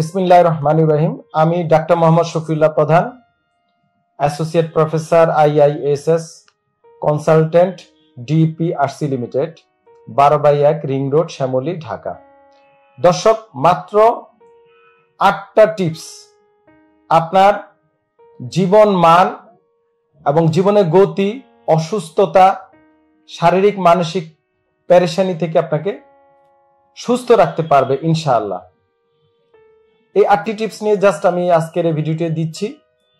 বিসমিল্লাহির রহমানির রহিম। আমি doctor Mohammad Shafiullah Pradhan, associate professor IISS consultant DPRC limited, 12/1 ring road, Shyamoli, Dhaka. দর্শক, মাত্র 8টা টিপস আপনার জীবন মান এবং জীবনের গতি, অসুস্থতা, শারীরিক মানসিক পেরেশানি থেকে আপনাকে সুস্থ রাখতে পারবে ইনশাআল্লাহ। এই 8টি টিপস নিয়ে জাস্ট আমি আজকের এই ভিডিওটি দিচ্ছি।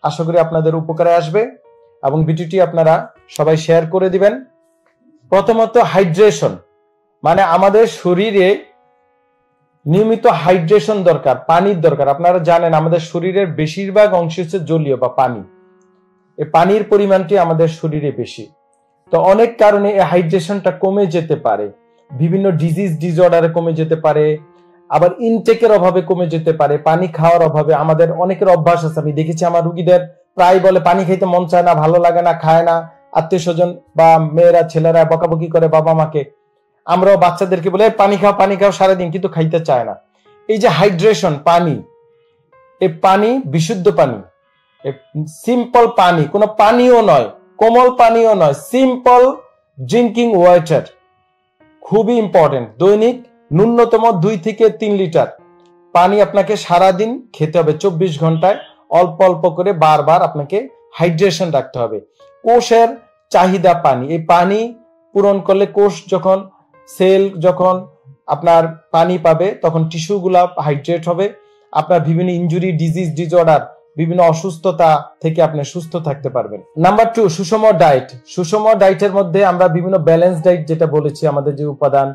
আশা করি আপনাদের উপকারে আসবে এবং ভিডিওটি আপনারা সবাই শেয়ার করে দিবেন। প্রথমত হাইড্রেশন, মানে আমাদের শরীরে নিয়মিত হাইড্রেশন দরকার, পানির দরকার। আপনারা জানেন আমাদের শরীরের বেশিরভাগ অংশ হচ্ছে জলীয় বা পানি। এই পানির পরিমাণটি আমাদের শরীরে বেশি, তো অনেক কারণে এই হাইড্রেশনটা কমে যেতে পারে। বিভিন্ন ডিজিজ ডিসঅর্ডারে কমে যেতে পারে, আবার ইনটেকের অভাবে কমে যেতে পারে, পানি খাওয়ার অভাবে। আমাদের অনেকের অভ্যাস আছে, আমি দেখেছি আমার রুগীদের প্রায় বলে পানি খাইতে মন চায় না, ভালো লাগে না, খায় না। আত্মীয় স্বজন বা মেয়েরা ছেলেরা বকাবকি করে বাবা মাকে, আমরাও বাচ্চাদেরকে বলে পানি খাও সারাদিন, কিন্তু খাইতে চায় না। এই যে হাইড্রেশন, পানি, এই পানি বিশুদ্ধ পানি, সিম্পল পানি, কোনো পানিও নয়, কোমল পানিও নয়, সিম্পল ড্রিঙ্কিং ওয়াটার খুবই ইম্পর্টেন্ট। দৈনিক ন্যূনতম 2 থেকে 3 লিটার পানি আপনাকে সারাদিন খেতে হবে। 24 ঘন্টায় অল্প অল্প করে বারবার আপনাকে হাইড্রেশন রাখতে হবে। কোষের চাহিদা পানি, এই পানি পূরণ করলে কোষ যখন যখন আপনার পানি পাবে তখন টিস্যুগুলা হাইড্রেট হবে। আপনার বিভিন্ন ইনজুরি, ডিজিজ, ডিসঅর্ডার, বিভিন্ন অসুস্থতা থেকে আপনি সুস্থ থাকতে পারবেন। নাম্বার 2, সুষম ডায়েট। সুষম ডায়েটের মধ্যে আমরা বিভিন্ন ব্যালেন্স ডায়েট যেটা বলেছি, আমাদের যে উপাদান,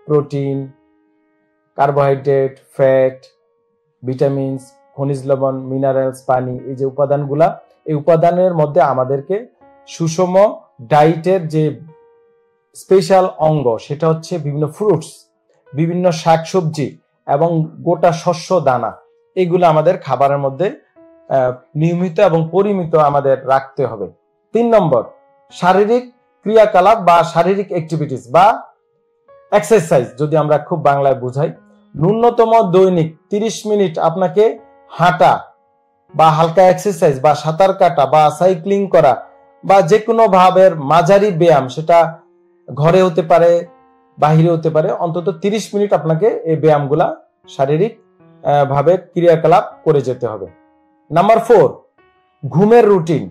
প্রোটিন, কার্বোহাইড্রেট, ফ্যাট, ভিটামিনস, খনিজ লবণ, মিনারেলস, পানি, এই যে উপাদানগুলা, এই উপাদানের মধ্যে আমাদেরকে সুষম ডায়েটের যে স্পেশাল অঙ্গ সেটা হচ্ছে বিভিন্ন ফ্রুটস, বিভিন্ন শাকসবজি এবং গোটা শস্য দানা। এগুলো আমাদের খাবারের মধ্যে নিয়মিত এবং পরিমিত আমাদের রাখতে হবে। 3 নম্বর, শারীরিক ক্রিয়াকলাপ বা শারীরিক অ্যাক্টিভিটিস বা এক্সারসাইজ, যদি আমরা খুব বাংলায় বুঝাই, ন্যূনতম দৈনিক 30 মিনিট আপনাকে হাঁটা বা হালকা এক্সারসাইজ বা সাঁতার কাটা বা সাইক্লিং করা বা যে কোনো ভাবের মাঝারি ব্যায়াম, সেটা ঘরে হতে পারে, বাহিরে হতে পারে, অন্তত 30 মিনিট আপনাকে এই ব্যায়ামগুলা শারীরিক ভাবে ক্রিয়াকলাপ করে যেতে হবে। নাম্বার 4, ঘুমের রুটিন।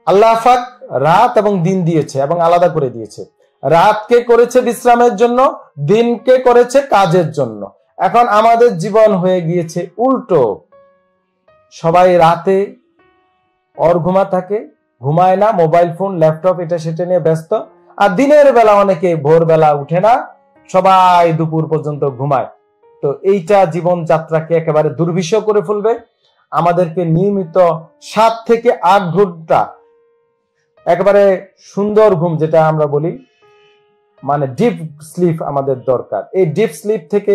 আল্লাহ পাক রাত এবং দিন দিয়েছে এবং আলাদা করে দিয়েছে। রাতকে করেছে বিশ্রামের জন্য, দিনকে করেছে কাজের জন্য। এখন আমাদের জীবন হয়ে গিয়েছে উল্টো। সবাই রাতে ঘুমা থাকে, ঘুমায় না, মোবাইল ফোন, ল্যাপটপ, এটা সেটা নিয়ে ব্যস্ত। আর দিনের বেলা অনেকে ভোরবেলা উঠে না, সবাই দুপুর পর্যন্ত ঘুমায়। তো এইটা জীবন যাত্রাকে একেবারে দুর্বিষহ করে ফেলবে। আমাদেরকে নিয়মিত 7 থেকে 8 ঘন্টা একেবারে সুন্দর ঘুম, যেটা আমরা বলি, মানে ডিপ স্লিপ আমাদের দরকার। এই ডিপ স্লিপ থেকে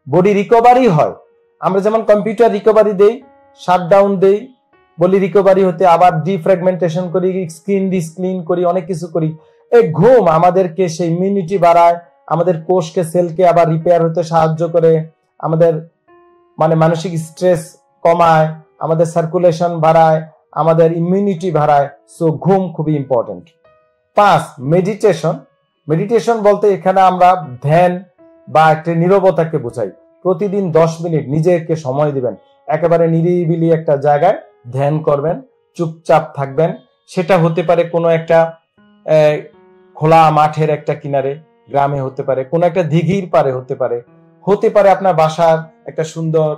বডি রিকভারি হয়। আমরা যেমন কম্পিউটার রিকভারি দেই, শাটডাউন দেই, বলি রিকভারি হতে, আবার ডিফ্র্যাগমেন্টেশন করি, স্ক্রিন ক্লিন করি, অনেক কিছু করি। এই ঘুম আমাদেরকে সেই ইমিউনিটি বাড়ায়, আমাদের কোষকে, সেলকে আবার রিপেয়ার হতে সাহায্য করে, আমাদের মানে মানসিক স্ট্রেস কমায়, আমাদের সার্কুলেশন বাড়ায়, আমাদের ইমিউনিটি বাড়ায়। সো ঘুম খুবই ইম্পর্টেন্ট। 5, মেডিটেশন। মেডিটেশন বলতে এখানে আমরা ধ্যান বা একটা নীরবতাকে বোঝাই। প্রতিদিন 10 মিনিট নিজেকে সময় দিবেন, একেবারে নিরিবিলি একটা জায়গায় ধ্যান করবেন, চুপচাপ থাকবেন। সেটা হতে পারে কোনো একটা খোলা মাঠের একটা কিনারে, গ্রামে হতে পারে, কোনো একটা দিঘির পারে হতে পারে আপনার বাসার একটা সুন্দর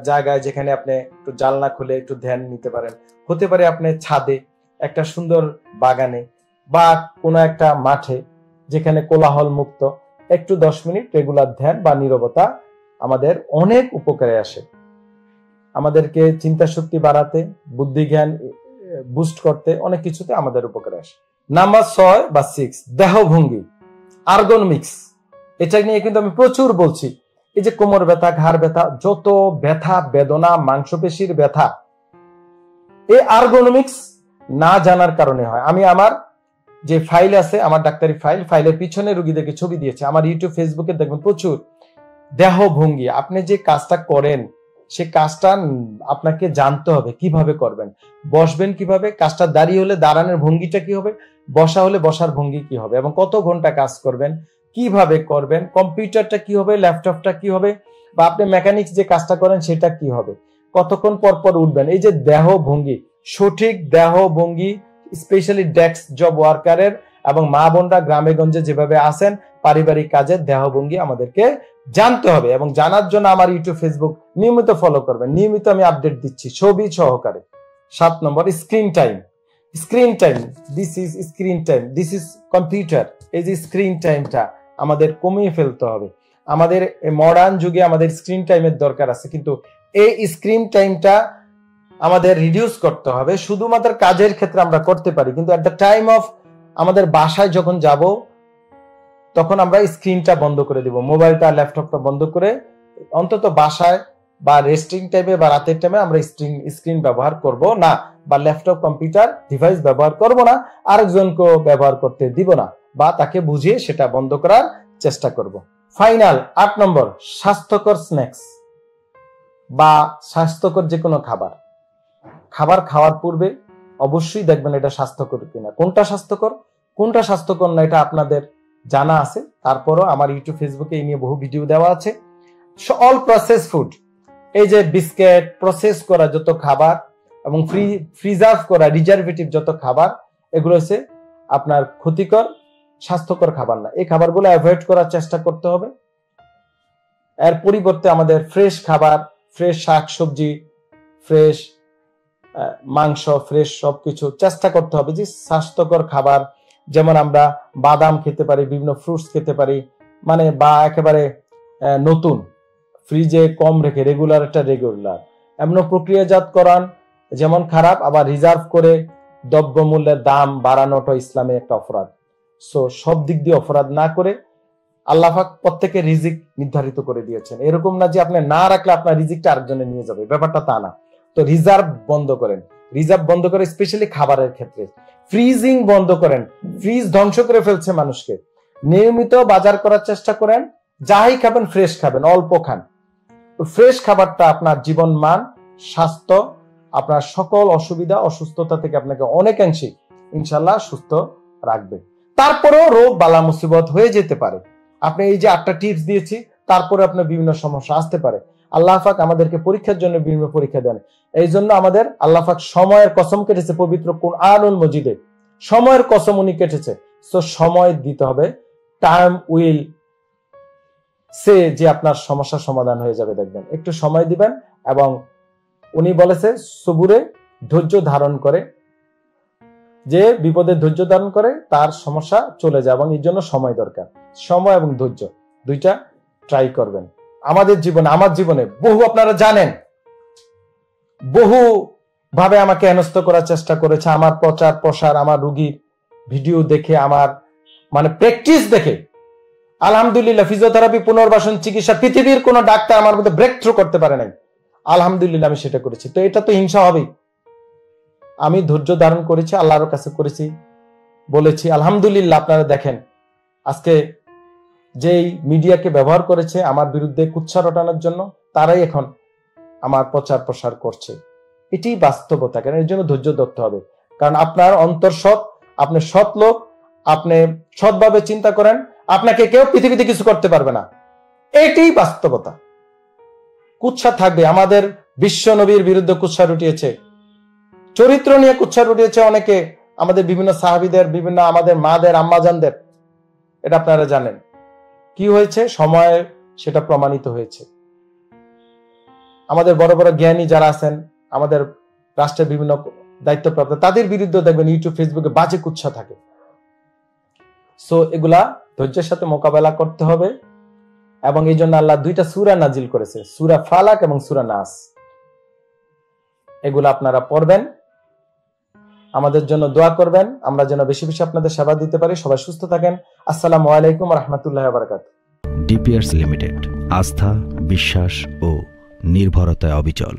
জায়গায় যেখানে আপনি একটু জানলা খুলে একটু ধ্যান নিতে পারেন, হতে পারে আপনি ছাদে, একটা সুন্দর বাগানে, বা কোনো একটা মাঠে যেখানে কোলাহল মুক্ত, একটু 10 মিনিট রেগুলার ধ্যান বা নীরবতা আমাদের অনেক উপকারে আসে। আমাদেরকে চিন্তা শক্তি বাড়াতে, বুদ্ধি জ্ঞান বুস্ট করতে, অনেক কিছুতে আমাদের উপকারে আসে। নাম্বার 6 বা 6, দেহভঙ্গি, আর্গনমিক্স। এটা নিয়ে কিন্তু আমি প্রচুর বলছি। এই যে কোমর ব্যথা, ঘাড় ব্যথা, যত ব্যথা বেদনা, মাংসপেশির ব্যথা, এই আর্গোনমিক্স না জানার কারণে হয়। আমি আমার যে ফাইল আছে, আমার ডাক্তারি ফাইলের পিছনে রোগীদেরকে ছবি দিয়েছে। আমার ইউটিউব, ফেসবুকে দেখবেন প্রচুর দেহ ভঙ্গি, আপনি যে কাজটা করেন সে কাজটা আপনাকে জানতে হবে কিভাবে করবেন, বসবেন কিভাবে, কাজটা দাঁড়িয়ে হলে দাঁড়ানোর ভঙ্গিটা কি হবে, বসা হলে বসার ভঙ্গি কি হবে, এবং কত ঘন্টা কাজ করবেন, কিভাবে করবেন, কম্পিউটারটা কি হবে, ল্যাপটপটা কি হবে, বা আপনি মেকানিক্স যে কাজটা করেন সেটা কি হবে, কতক্ষণ পর পর উঠবেন। এই যে দেহ ভঙ্গি, সঠিক দেহ ভঙ্গি স্পেশালি ডেস্ক জব ওয়ার্কারের এবং মা বোনরা গ্রামে গঞ্জে যেভাবে আছেন পারিবারিক কাজের দেহ ভঙ্গি আমাদেরকে জানতে হবে, এবং জানার জন্য আমার ইউটিউব ফেসবুক নিয়মিত ফলো করবেন, নিয়মিত আমি আপডেট দিচ্ছি ছবি সহকারে। 7 নম্বর screen time. Screen time, this is screen time, this is computer. এই যে স্ক্রিন টাইমটা আমাদের কমিয়ে ফেলতে হবে। আমাদের মডার্ন যুগে আমাদের স্ক্রিন টাইমের দরকার আছে, কিন্তু এই স্ক্রিন টাইমটা আমাদের রিডিউস করতে হবে। শুধুমাত্র কাজের ক্ষেত্রে আমরা করতে পারি, কিন্তু এট দ্য টাইম অফ আমাদের বাসায় যখন যাব তখন আমরা স্ক্রিনটা বন্ধ করে দিব, মোবাইলটা ল্যাপটপটা বন্ধ করে অন্তত বাসায় বা রেস্টিং টাইমে বা রাতের টাইমে আমরা স্ক্রিন ব্যবহার করব না, বা ল্যাপটপ কম্পিউটার ডিভাইস ব্যবহার করব না, আরেকজনকে ব্যবহার করতে দিব না, বা তাকে বুঝিয়ে সেটা বন্ধ করার চেষ্টা করব। ফাইনাল 8 নম্বর স্বাস্থ্যকর স্ন্যাক্স বা স্বাস্থ্যকর যে কোনো খাবার। খাবার খাওয়ার পূর্বে অবশ্যই দেখবেন এটা স্বাস্থ্যকর কিনা, কোনটা স্বাস্থ্যকর কোনটা স্বাস্থ্যকর না এটা আপনাদের জানা আছে। তারপরও আমার ইউটিউব ফেসবুকে এই নিয়ে বহু ভিডিও দেওয়া আছে। অল প্রসেস ফুড, এই যে বিস্কিট, প্রসেস করা যত খাবার এবং প্রিজার্ভ করা রিজার্ভেটিভ যত খাবার, এগুলো হচ্ছে আপনার ক্ষতিকর, স্বাস্থ্যকর খাবার না। এই খাবারগুলো অ্যাভয়েড করার চেষ্টা করতে হবে। এর পরিবর্তে আমাদের ফ্রেশ খাবার, ফ্রেশ শাক সবজি, ফ্রেশ মাংস, ফ্রেশ সবকিছু চেষ্টা করতে হবে যে স্বাস্থ্যকর খাবার, যেমন আমরা বাদাম খেতে পারি, বিভিন্ন ফ্রুটস খেতে পারি, মানে বা একেবারে নতুন ফ্রিজে কম রেখে রেগুলার এমন প্রক্রিয়াজাতকরণ যেমন খারাপ, আবার রিজার্ভ করে দ্রব্যমূল্যের দাম বাড়ানোটা ইসলামে একটা অপরাধ। সো সব দিক দিয়ে অপরাধ না করে আল্লাহ পাক প্রত্যেকের রিজিক নির্ধারিত করে দিয়েছেন, এরকম না যে আপনি না রাখলে আপনার রিজিকটা আরেকজনে নিয়ে যাবে, ব্যাপারটা তা না। তো রিজার্ভ বন্ধ করেন, রিজার্ভ বন্ধ করে স্পেশালি খাবারের ক্ষেত্রে। ফ্রিজিং বন্ধ করেন, ফ্রিজ ধ্বংস করে ফেলছে মানুষকে। নিয়মিত বাজার করার চেষ্টা করেন, যাই খাবেন ফ্রেশ খাবেন, অল্প খান। ফ্রেশ খাবারটা আপনার জীবন মান, স্বাস্থ্য, আপনার সকল অসুবিধা অসুস্থতা থেকে আপনাকে অনেকাংশে ইনশাল্লাহ সুস্থ রাখবে। তারপরেও রোগ বালা মুসিবত হয়ে যেতে পারে। আপনি এই যে 8টা টিপস দিয়েছি, তারপরে আপনার বিভিন্ন সমস্যা আসতে পারে। আল্লাহ পাক আমাদেরকে পরীক্ষার জন্য বিভিন্ন পরীক্ষা দেন। এই জন্য আমাদের আল্লাহ পাক সময়ের কসম কেটেছে পবিত্র কুরআনুল মজিদে, সময়ের কসম উনি কেটেছে। তো সময় দিতে হবে, টাইম উইল সে যে আপনার সমস্যার সমাধান হয়ে যাবে, দেখবেন একটু সময় দিবেন। এবং উনি বলেছে সবুরে ধৈর্য ধারণ করে, যে বিপদে ধৈর্য ধারণ করে তার সমস্যা চলে যায়, এবং এর জন্য সময় দরকার। সময় এবং ধৈর্য দুইটা ট্রাই করবেন। আমাদের জীবনে, আমার জীবনে বহু, আপনারা জানেন, বহু ভাবে আমাকে হেনস্থ করার চেষ্টা করেছে। আমার প্রচার প্রসার, আমার রোগীর ভিডিও দেখে, আমার মানে প্র্যাকটিস দেখে আলহামদুলিল্লাহ ফিজিওথেরাপি, পুনর্বাসন চিকিৎসা পৃথিবীর কোনো ডাক্তার আমার মধ্যে ব্রেক থ্রু করতে পারে নাই। আলহামদুলিল্লাহ আমি সেটা করেছি। তো এটা তো হিংসা হবেই। আমি ধৈর্য ধারণ করেছি, আল্লাহর কাছে করেছি, বলেছি আলহামদুলিল্লাহ। আপনারা দেখেন আজকে যেই মিডিয়াকে ব্যবহার করেছে আমার বিরুদ্ধে কুৎসা রটানোর জন্য, তারাই এখন আমার প্রচার প্রসার করছে। এটি বাস্তবতা। কেন? এর জন্য ধৈর্য ধরতে হবে। কারণ আপনার অন্তর সৎ, আপনি সৎ লোক, আপনি সৎভাবে চিন্তা করেন, আপনাকে কেউ পৃথিবীতে কিছু করতে পারবে না। এটাই বাস্তবতা। কুৎসা থাকবে। আমাদের বিশ্ব নবীর বিরুদ্ধে কুৎসা রটিয়েছে, চরিত্র নিয়ে কুৎসা রটিয়েছে অনেকে, আমাদের বিভিন্ন সাহাবীদের, বিভিন্ন আমাদের মাদের, আম্মাজানদের। এটা আপনারা জানেন কি হয়েছে, সময়ে সেটা প্রমাণিত হয়েছে। আমাদের বড় বড় জ্ঞানী যারা আছেন, আমাদের রাষ্ট্রের বিভিন্ন দায়িত্বপ্রাপ্ত, তাদের বিরুদ্ধে দেখবেন ইউটিউব ফেসবুকে বাজে কুৎসা থাকে। সো এগুলা ধৈর্যের সাথে মোকাবেলা করতে হবে। এবং এই জন্য আল্লাহ 2টা সূরা নাজিল করেছে, সূরা ফালাক এবং সূরা নাস। এগুলা আপনারা পড়বেন, আমাদের জন্য দোয়া করবেন, আমরা যেন বেশি বেশি আপনাদের সেবা দিতে পারি। সবাই সুস্থ থাকেন। আসসালামু আলাইকুম ওয়া রাহমাতুল্লাহি ওয়া বারাকাতুহু। ডিপিআরস লিমিটেড, আস্থা, বিশ্বাস ও নির্ভরতায় অবিচল।